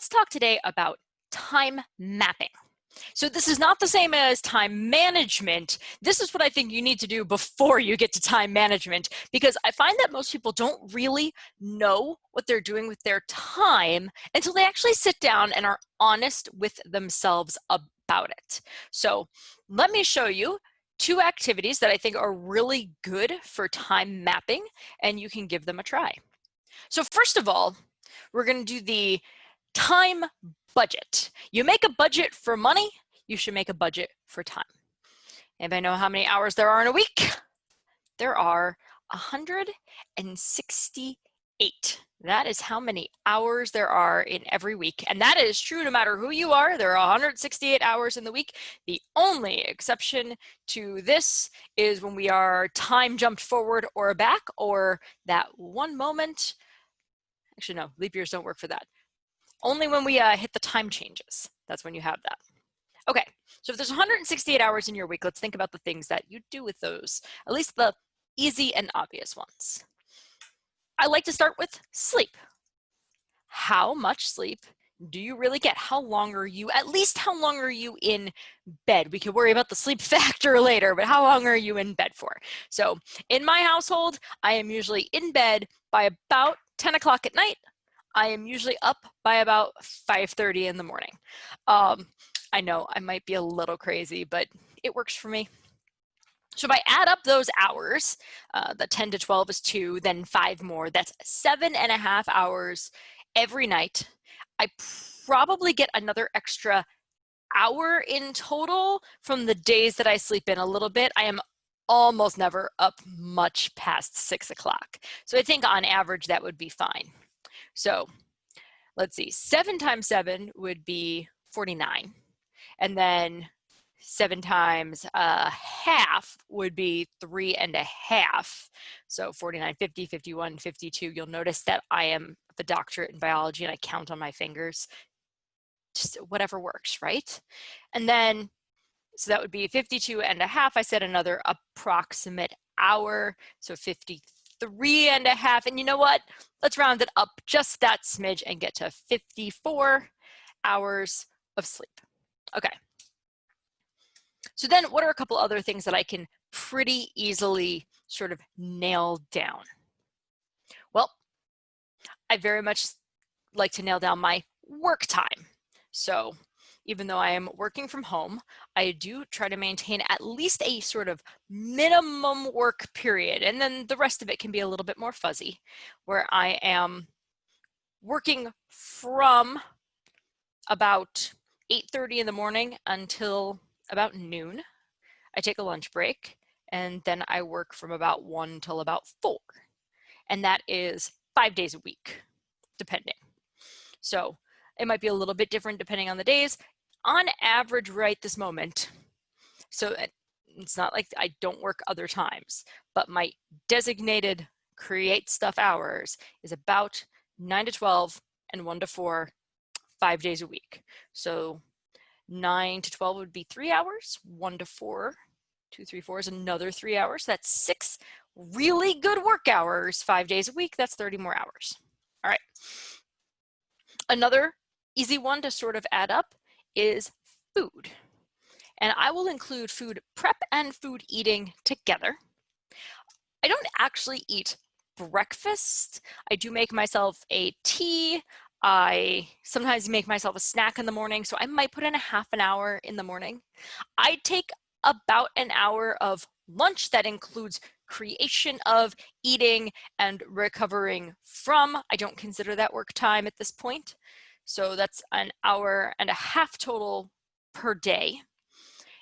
let's talk today about time mapping. So this is not the same as time management. This is what I think you need to do before you get to time management, because I find that most people don't really know what they're doing with their time until they actually sit down and are honest with themselves about it. So let me show you two activities that I think are really good for time mapping, and you can give them a try. So first of all, we're going to do the time budget. You make a budget for money, you should make a budget for time. Anybody know how many hours there are in a week? There are 168. That is how many hours there are in every week. And that is true no matter who you are. There are 168 hours in the week. The only exception to this is when we are time jumped forward or back, or that one moment. Actually, no, leap years don't work for that. Only when we hit the time changes, that's when you have that. Okay, so if there's 168 hours in your week, let's think about the things that you do with those, at least the easy and obvious ones. I like to start with sleep. How much sleep do you really get? How long are you, at least how long are you in bed? We could worry about the sleep factor later, but how long are you in bed for? So in my household, I am usually in bed by about 10 o'clock at night. I am usually up by about 5:30 in the morning. I know I might be a little crazy, but it works for me. So if I add up those hours, the 10 to 12 is 2, then 5 more, that's 7.5 hours every night. I probably get another extra hour in total from the days that I sleep in a little bit. I am almost never up much past 6 o'clock. So I think on average that would be fine. So let's see, 7 times 7 would be 49. And then 7 times half would be 3.5. So 49, 50, 51, 52. You'll notice that I am the doctorate in biology and I count on my fingers. Just whatever works, right? And then, so that would be 52.5. I said another approximate hour. So 53.5. And you know what? Let's round it up just that smidge and get to 54 hours of sleep. Okay. So then what are a couple other things that I can pretty easily sort of nail down? Well, I very much like to nail down my work time. So even though I am working from home, I do try to maintain at least a sort of minimum work period. And then the rest of it can be a little bit more fuzzy, where I am working from about 8:30 in the morning until about noon. I take a lunch break, and then I work from about 1 till about 4. And that is 5 days a week, depending. So it might be a little bit different depending on the days. On average, right this moment, so it's not like I don't work other times, but my designated create stuff hours is about 9 to 12 and 1 to 4, 5 days a week. So 9 to 12 would be 3 hours, 1 to 4, 2, 3, 4 is another 3 hours. That's 6 really good work hours, 5 days a week. That's 30 more hours. All right. Another easy one to sort of add up is food. And I will include food prep and food eating together. I don't actually eat breakfast. I do make myself a tea. I sometimes make myself a snack in the morning, so I might put in a half an hour in the morning. I take about an hour of lunch that includes creation of, eating, and recovering from. I don't consider that work time at this point. So that's an hour and a half total per day.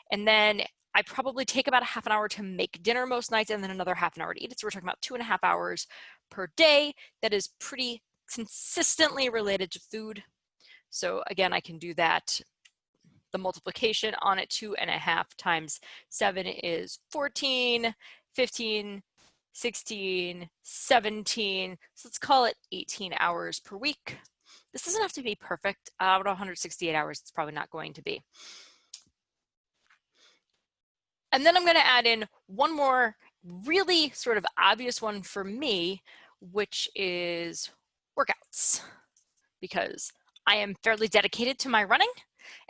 And then I probably take about a half an hour to make dinner most nights, and then another half an hour to eat it. So we're talking about 2.5 hours per day. That is pretty consistently related to food. So again, I can do that. The multiplication on it, 2.5 times 7 is 14, 15, 16, 17. So let's call it 18 hours per week. This doesn't have to be perfect. Out of 168 hours, it's probably not going to be. And then I'm going to add in one more really sort of obvious one for me, which is workouts, because I am fairly dedicated to my running,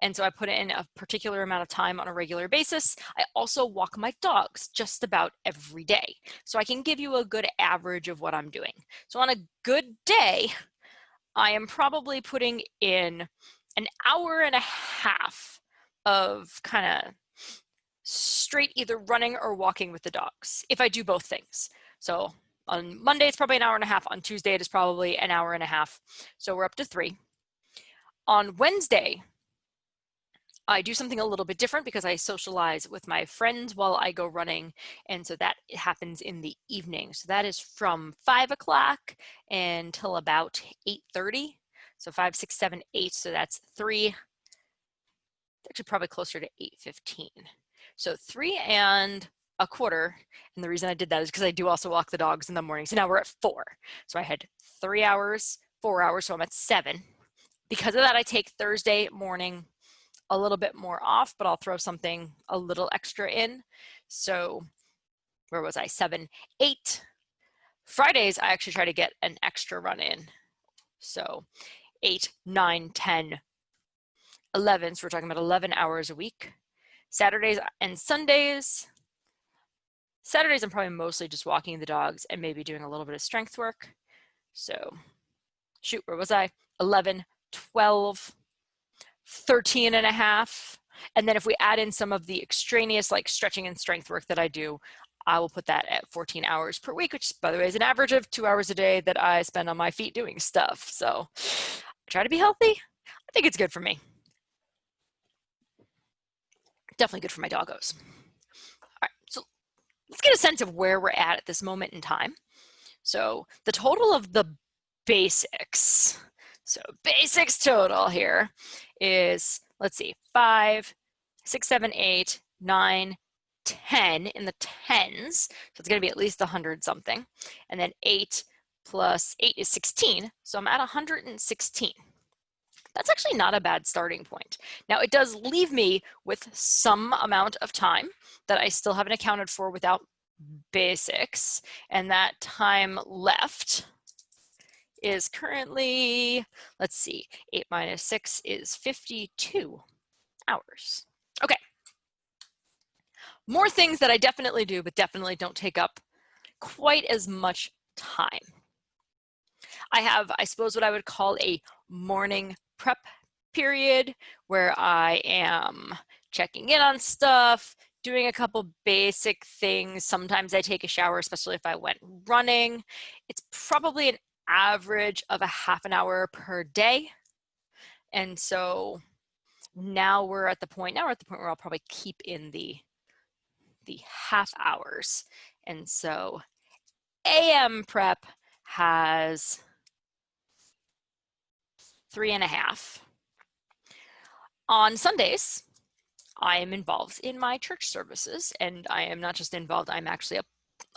and so I put in a particular amount of time on a regular basis. I also walk my dogs just about every day, so I can give you a good average of what I'm doing. So on a good day, I am probably putting in an hour and a half of kind of straight either running or walking with the dogs, if I do both things. So on Monday, it's probably an hour and a half. On Tuesday, it is probably an hour and a half. So we're up to 3. On Wednesday, I do something a little bit different because I socialize with my friends while I go running. And so that happens in the evening. So that is from 5 o'clock until about 8:30. So 5, 6, 7, 8. So that's 3, actually probably closer to 8:15. So 3 and a quarter. And the reason I did that is because I do also walk the dogs in the morning. So now we're at 4. So I had 3 hours, 4 hours. So I'm at 7. Because of that, I take Thursday morning a little bit more off, but I'll throw something a little extra in. So where was I? 7, 8. Fridays, I actually try to get an extra run in. So 8, 9, 10, 11. So we're talking about 11 hours a week. Saturdays and Sundays. Saturdays, I'm probably mostly just walking the dogs and maybe doing a little bit of strength work. So shoot, where was I? 11, 12, 13 and a half. And then if we add in some of the extraneous like stretching and strength work that I do, I will put that at 14 hours per week, which by the way is an average of 2 hours a day that I spend on my feet doing stuff. So I try to be healthy. I think it's good for me. Definitely good for my doggos. All right, so let's get a sense of where we're at this moment in time. So the total of the basics, so basics total here is, let's see, 5, 6, 7, 8, 9, 10 in the tens. So it's going to be at least 100 something. And then 8 plus 8 is 16. So I'm at 116. That's actually not a bad starting point. Now it does leave me with some amount of time that I still haven't accounted for without basics, and that time left is currently, let's see, 8 minus 6 is 52 hours. Okay. More things that I definitely do, but definitely don't take up quite as much time. I have, I suppose, what I would call a morning prep period where I am checking in on stuff, doing a couple basic things. Sometimes I take a shower, especially if I went running. It's probably an average of a half an hour per day. And so now we're at the point where I'll probably keep in the half hours. And so AM prep has 3.5. On Sundays, I am involved in my church services, and I am not just involved, I'm actually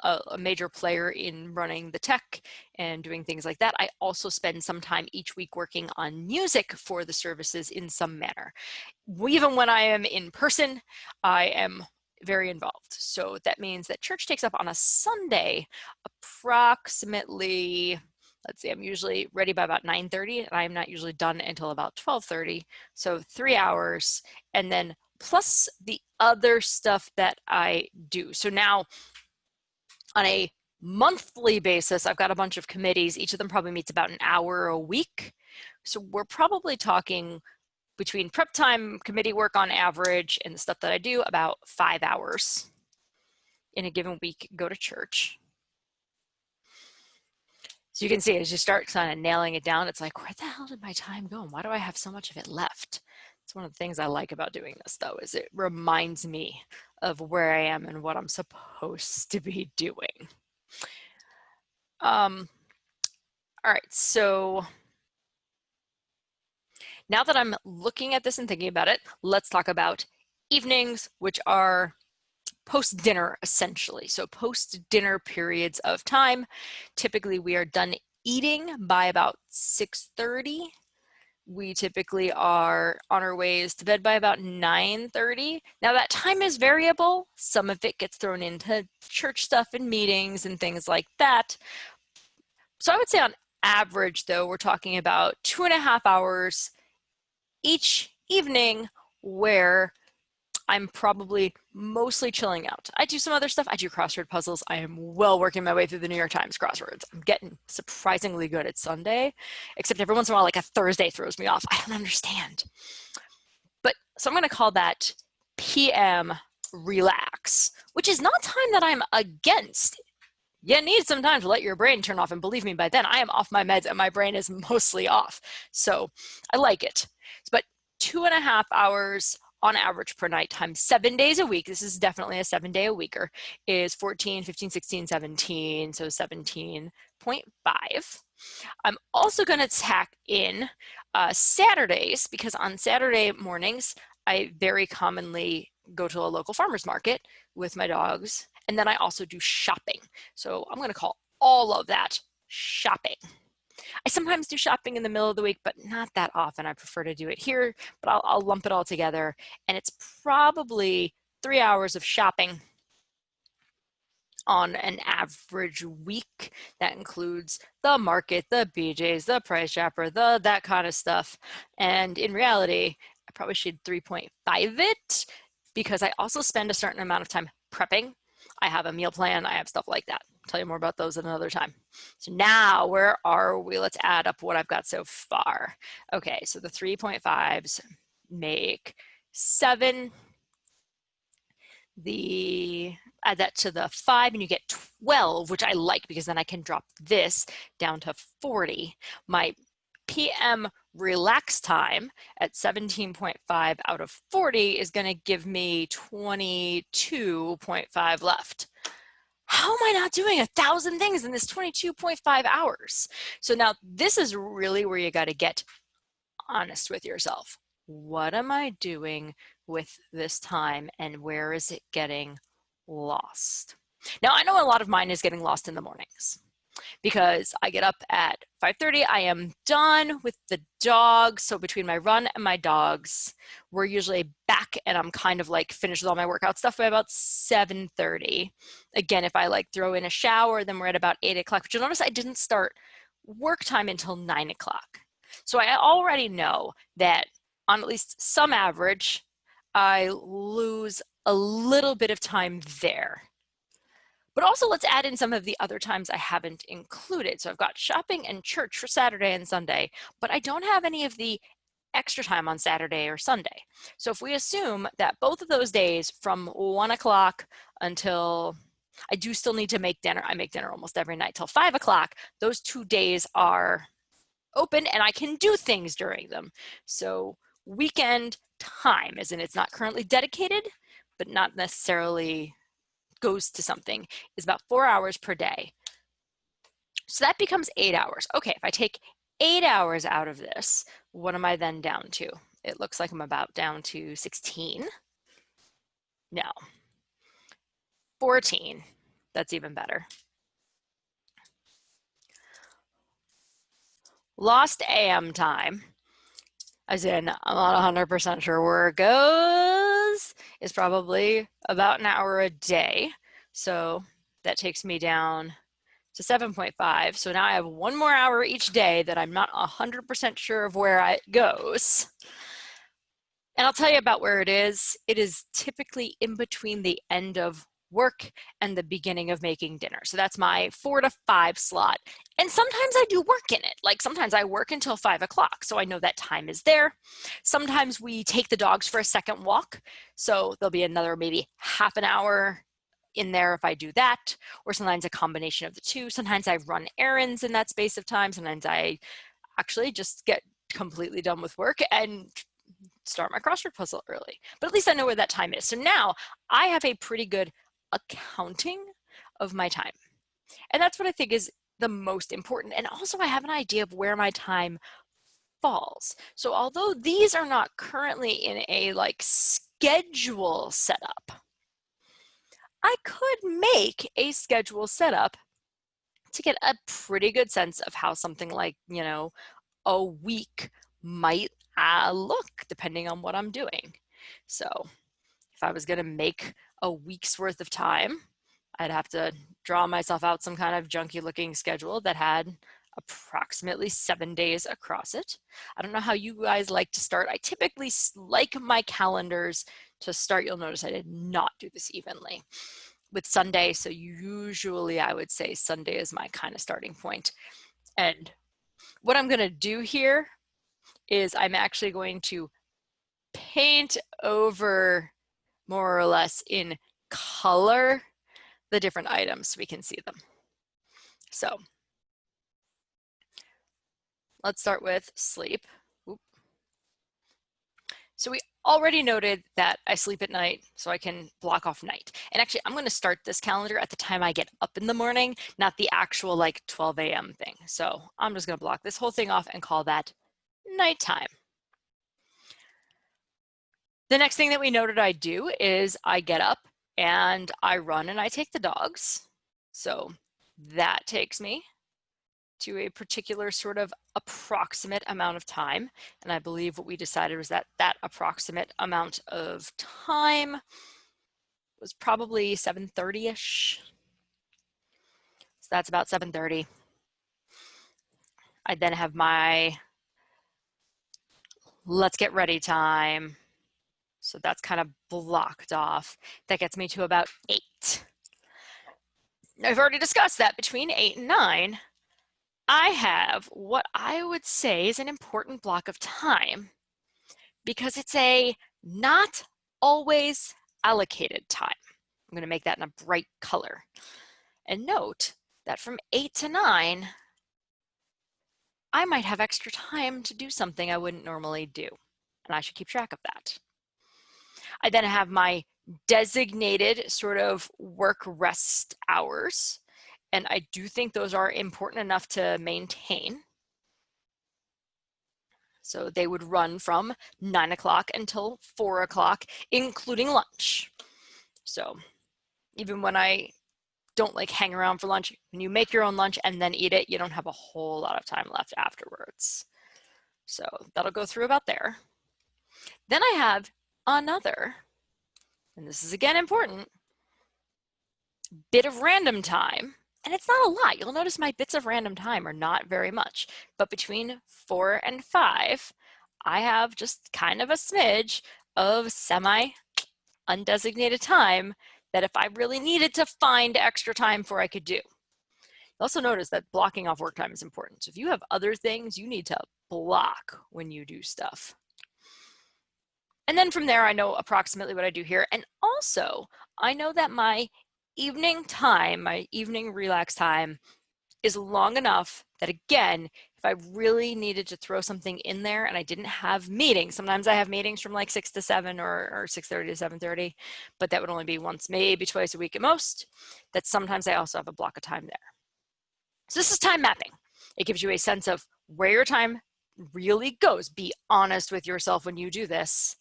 a major player in running the tech and doing things like that. I also spend some time each week working on music for the services in some manner. Even when I am in person, I am very involved. So that means that church takes up on a Sunday approximately, let's see, I'm usually ready by about 9:30, and I'm not usually done until about 12:30. So 3 hours, and then plus the other stuff that I do. So now on a monthly basis, I've got a bunch of committees. Each of them probably meets about an hour a week. So we're probably talking between prep time, committee work on average, and the stuff that I do, about 5 hours in a given week go to church. So you can see as you start kind of nailing it down, it's like, where the hell did my time go? And why do I have so much of it left? It's one of the things I like about doing this, though, is it reminds me of where I am and what I'm supposed to be doing. All right, so now that I'm looking at this and thinking about it, let's talk about evenings, which are post-dinner essentially. So post-dinner periods of time. Typically we are done eating by about 6:30. We typically are on our ways to bed by about 9:30. Now that time is variable. Some of it gets thrown into church stuff and meetings and things like that. So I would say on average, though, we're talking about 2.5 hours each evening where I'm probably mostly chilling out. I do some other stuff. I do crossword puzzles. I am well working my way through the New York Times crosswords. I'm getting surprisingly good at Sunday, except every once in a while, like a Thursday throws me off. I don't understand. But so I'm going to call that PM relax, which is not time that I'm against. You need some time to let your brain turn off. And believe me, by then I am off my meds and my brain is mostly off. So I like it. But 2.5 hours on average per night times 7 days a week, this is definitely a 7-day a weeker, is 14, 15, 16, 17, so 17.5. I'm also going to tack in Saturdays, because on Saturday mornings, I very commonly go to a local farmer's market with my dogs, and then I also do shopping. So I'm going to call all of that shopping. I sometimes do shopping in the middle of the week, but not that often. I prefer to do it here, but I'll lump it all together, and it's probably 3 hours of shopping on an average week. That includes the market, the BJ's, the Price Chopper, that kind of stuff. And in reality, I probably should 3.5 it, because I also spend a certain amount of time prepping. I have a meal plan, I have stuff like that. I'll tell you more about those at another time. So now, where are we? Let's add up what I've got so far. Okay, so the 3.5s make 7. Add that to the 5 and you get 12, which I like because then I can drop this down to 40. My PM relax time at 17.5 out of 40 is going to give me 22.5 left. How am I not doing 1,000 things in this 22.5 hours? So now this is really where you got to get honest with yourself. What am I doing with this time, and where is it getting lost? Now, I know a lot of mine is getting lost in the mornings, because I get up at 5:30. I am done with the dogs. So between my run and my dogs, we're usually back, and I'm kind of like finished with all my workout stuff by about 7:30. Again, if I like throw in a shower, then we're at about 8 o'clock. But you'll notice I didn't start work time until 9 o'clock. So I already know that on at least some average, I lose a little bit of time there. But also let's add in some of the other times I haven't included. So I've got shopping and church for Saturday and Sunday, but I don't have any of the extra time on Saturday or Sunday. So if we assume that both of those days from 1 o'clock until, I do still need to make dinner. I make dinner almost every night till 5 o'clock. Those 2 days are open and I can do things during them. So weekend time, as in it's not currently dedicated, but not necessarily goes to something, is about 4 hours per day. So that becomes 8 hours. Okay, if I take 8 hours out of this, what am I then down to? It looks like I'm about down to 16. No, 14. That's even better. Lost AM time, as in I'm not 100% sure where it goes, is probably about an hour a day. So that takes me down to 7.5. So now I have 1 more hour each day that I'm not 100% sure of where it goes. And I'll tell you about where it is. It is typically in between the end of work and the beginning of making dinner. So that's my 4 to 5 slot. And sometimes I do work in it. Like sometimes I work until 5 o'clock. So I know that time is there. Sometimes we take the dogs for a second walk. So there'll be another maybe half an hour in there if I do that, or sometimes a combination of the two. Sometimes I run errands in that space of time. Sometimes I actually just get completely done with work and start my crossword puzzle early. But at least I know where that time is. So now I have a pretty good accounting of my time. And that's what I think is the most important. And also I have an idea of where my time falls. So although these are not currently in a like schedule setup, I could make a schedule setup to get a pretty good sense of how something like, a week might look depending on what I'm doing. So if I was going to make a week's worth of time, I'd have to draw myself out some kind of junky looking schedule that had approximately 7 days across it. I don't know how you guys like to start. I typically like my calendars to start. You'll notice I did not do this evenly with Sunday. So usually I would say Sunday is my kind of starting point. And what I'm going to do here is I'm actually going to paint over more or less in color the different items so we can see them. So let's start with sleep. Oop. So we already noted that I sleep at night, so I can block off night. And actually, I'm going to start this calendar at the time I get up in the morning, not the actual like 12 a.m. thing. So I'm just going to block this whole thing off and call that nighttime. The next thing that we noted I do is I get up and I run and I take the dogs. So that takes me to a particular sort of approximate amount of time. And I believe what we decided was that that approximate amount of time was probably 7:30-ish. So that's about 7:30. I then have my let's get ready time. So that's kind of blocked off. That gets me to about 8. I've already discussed that between 8 and 9, I have what I would say is an important block of time because it's a not always allocated time. I'm going to make that in a bright color. And note that from 8 to 9, I might have extra time to do something I wouldn't normally do. And I should keep track of that. I then have my designated sort of work rest hours. And I do think those are important enough to maintain. So they would run from 9 o'clock until 4 o'clock, including lunch. So even when I don't like hang around for lunch, when you make your own lunch and then eat it, you don't have a whole lot of time left afterwards. So that'll go through about there. Then I have another, and this is again important, bit of random time. And it's not a lot. You'll notice my bits of random time are not very much. But between 4 and 5, I have just kind of a smidge of semi-undesignated time that if I really needed to find extra time for, I could do. Also notice that blocking off work time is important. So if you have other things, you need to block when you do stuff. And then from there, I know approximately what I do here. And also, I know that my evening time, my evening relax time is long enough that again, if I really needed to throw something in there and I didn't have meetings, sometimes I have meetings from like 6 to 7 or 6:30 to 7:30, but that would only be once, maybe twice a week at most, that sometimes I also have a block of time there. So this is time mapping. It gives you a sense of where your time really goes. Be honest with yourself when you do this.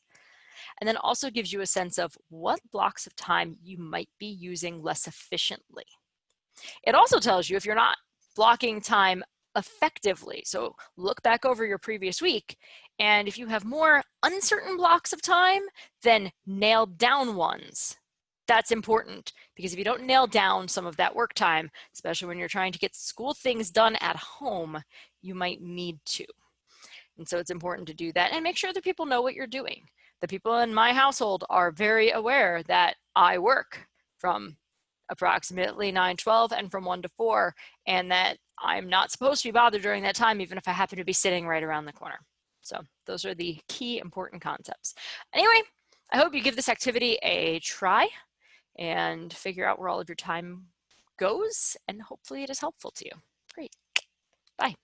And then also gives you a sense of what blocks of time you might be using less efficiently. It also tells you if you're not blocking time effectively. So look back over your previous week, and if you have more uncertain blocks of time, then nail down ones. That's important because if you don't nail down some of that work time, especially when you're trying to get school things done at home, you might need to. And so it's important to do that and make sure that people know what you're doing. The people in my household are very aware that I work from approximately 9:12 and from 1 to 4, and that I'm not supposed to be bothered during that time, even if I happen to be sitting right around the corner. So those are the key important concepts. Anyway, I hope you give this activity a try and figure out where all of your time goes, and hopefully it is helpful to you. Great. Bye.